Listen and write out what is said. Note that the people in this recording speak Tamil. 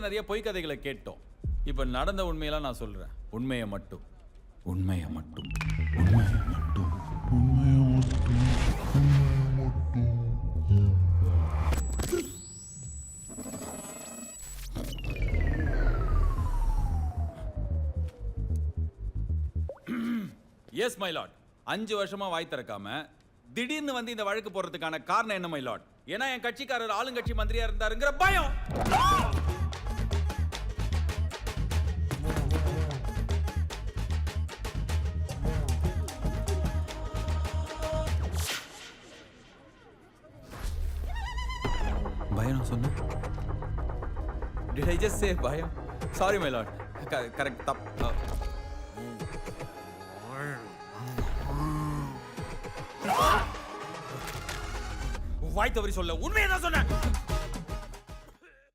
நிறைய பொய் கதைகளை கேட்டோம். இப்ப நடந்த உண்மையெல்லாம் நான் சொல்றேன். உண்மையை மட்டும் உண்மையை மட்டும் உண்மையை மட்டும் உண்மையை மட்டும் எஸ் மை லார்ட். 5 வருஷமா வாய் திறக்காம திடீர்னு வந்து இந்த வழக்கு போடுறதுக்கான காரணம் என்ன மை லார்ட்? ஏன்னா என் கட்சிக்காரர் ஆளுங்கட்சி மந்திரியா இருந்தாருங்கிற பயம். பயம் சொன்னேன். Did I just say பயம்? Sorry my lord. Correct. தப்பு. வாய் தவறி சொல்ல உண்மையை தான் சொன்னேன்.